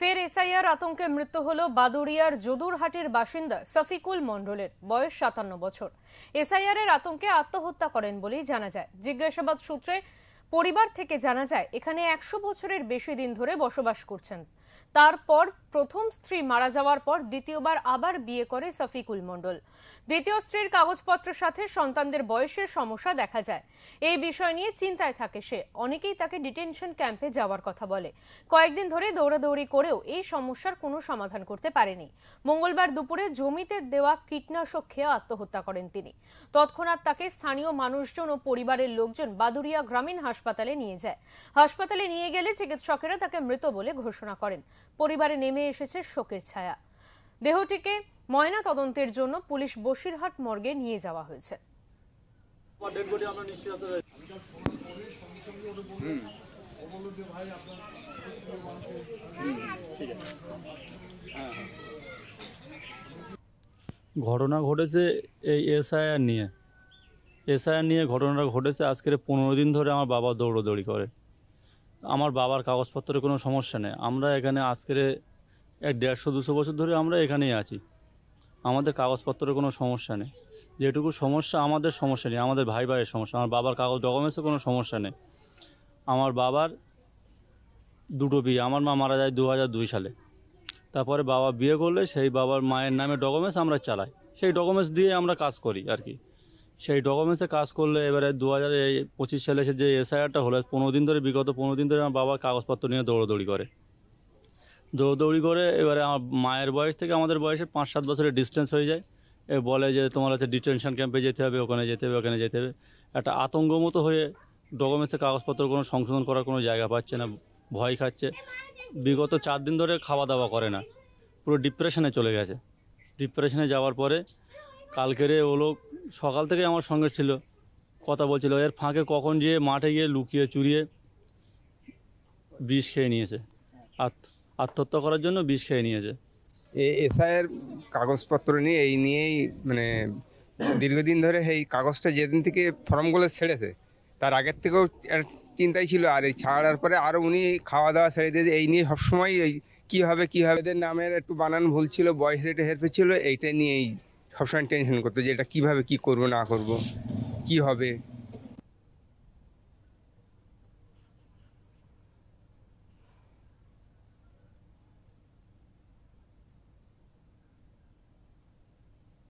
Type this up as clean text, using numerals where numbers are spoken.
ফের এসআইআর আতঙ্কে মৃত্যু হলো বাদুড়িয়ার যদুরহাটের বাসিন্দা সফিকুল মণ্ডলের, বয়স 57 বছর। এসআইআর এর আতঙ্কে আত্মহত্যা করেন বলেই জানা যায়। জিজ্ঞাসাবাদ সূত্রে পরিবার থেকে জানা যায় এখানে 100 বছরের বেশি দিন ধরে বসবাস করছেন। তারপর প্রথম স্ত্রী মারা যাওয়ার পর দ্বিতীয়বার আবার বিয়ে করে সফিকুল মণ্ডল। দ্বিতীয় স্ত্রীর কাগজপত্রের সাথে সন্তানদের বয়সের সমস্যা দেখা যায়। এই বিষয় নিয়ে চিন্তায় থাকে সে। অনেকেই তাকে ডিটেনশন ক্যাম্পে যাওয়ার কথা বলে। কয়েকদিন ধরে দৌড়াদৌড়ি করেও এই সমস্যার কোনো সমাধান করতে পারেনি। মঙ্গলবার দুপুরে জমিতে দেওয়া কীটনাশক খেয়ে আত্মহত্যা করেন তিনি। তৎক্ষণাৎ তাকে স্থানীয় মানুষজন ও পরিবারের লোকজন বাদুড়িয়া গ্রামীণ হাসপাতালে নিয়ে যায়। হাসপাতালে নিয়ে গেলে চিকিৎসকেরা তাকে মৃত বলে ঘোষণা করেন। পরিবারে নেমে এসেছে শোকের ছায়া। দেহটিকে ময়না তদন্তের জন্য পুলিশ বসিরহাট মর্গে নিয়ে যাওয়া হয়েছে। ঘটনা ঘটেছে এই এসআইআর নিয়ে ঘটনাটা ঘটেছে। আজকের 15 দিন ধরে আমার বাবা দৌড়োদৌড়ি করে। আমার বাবার কাগজপত্রের কোনো সমস্যা নেই। আমরা এখানে আজকের 150-200 বছর ধরে আমরা এখানেই আছি। আমাদের কাগজপত্রের কোনো সমস্যা নেই। যেটুকু সমস্যা আমাদের সমস্যা নেই, আমাদের ভাইয়ের সমস্যা। আমার বাবার কাগজ ডকুমেন্টসে কোনো সমস্যা নেই। আমার বাবার দুটো বিয়ে, আমার মা মারা যায় 2002 সালে। তারপরে বাবা বিয়ে করলে সেই বাবার মায়ের নামে ডকুমেন্টস আমরা চালাই, সেই ডকুমেন্টস দিয়ে আমরা কাজ করি আর কি। সেই ডকুমেন্টসে কাজ করলে এবারে 2025 সালে এসে যে এসআইআরটা হলো, 15 দিন ধরে, বিগত 15 দিন ধরে আমার বাবা কাগজপত্র নিয়ে দৌড়াদৌড়ি করে। এবারে আমার মায়ের বয়স থেকে আমাদের বয়সের 5-7 বছরের ডিস্টেন্স হয়ে যায়। বলে যে তোমার হচ্ছে ডিটেনশন ক্যাম্পে যেতে হবে, ওখানে যেতে হবে। একটা আতঙ্ক মতো হয়ে ডকুমেন্টসের কাগজপত্র কোনো সংশোধন করার কোনো জায়গা পাচ্ছে না, ভয় খাচ্ছে। বিগত 4 দিন ধরে খাওয়া দাওয়া করে না, পুরো ডিপ্রেশনে চলে গেছে। ডিপ্রেশনে যাওয়ার পরে কালকেরে ও লোক সকাল থেকে আমার সঙ্গে ছিল, কথা বলছিল। এর ফাঁকে কখন গিয়ে মাঠে গিয়ে লুকিয়ে চুরিয়ে বিষ খেয়ে নিয়েছে। আত্মহত্যা করার জন্য বিষ খেয়ে নিয়েছে। এসআইয়ের কাগজপত্র নিয়ে নিয়েই দীর্ঘদিন ধরে এই কাগজটা যেদিন থেকে ফর্মগুলো ছেড়েছে তার আগের থেকেও চিন্তাই ছিল। আর এই ছাড়ার পরে আরও উনি খাওয়া দাওয়া ছেড়ে দিয়েছে। এই নিয়ে সবসময় এই কী হবে এদের নামের একটু বানান ভুল ছিল, বয়স রেটে হেরফের ছিল, এইটা নিয়েই সবসময় টেনশন করতো যে এটা কীভাবে কী করবো না করবো, কী হবে।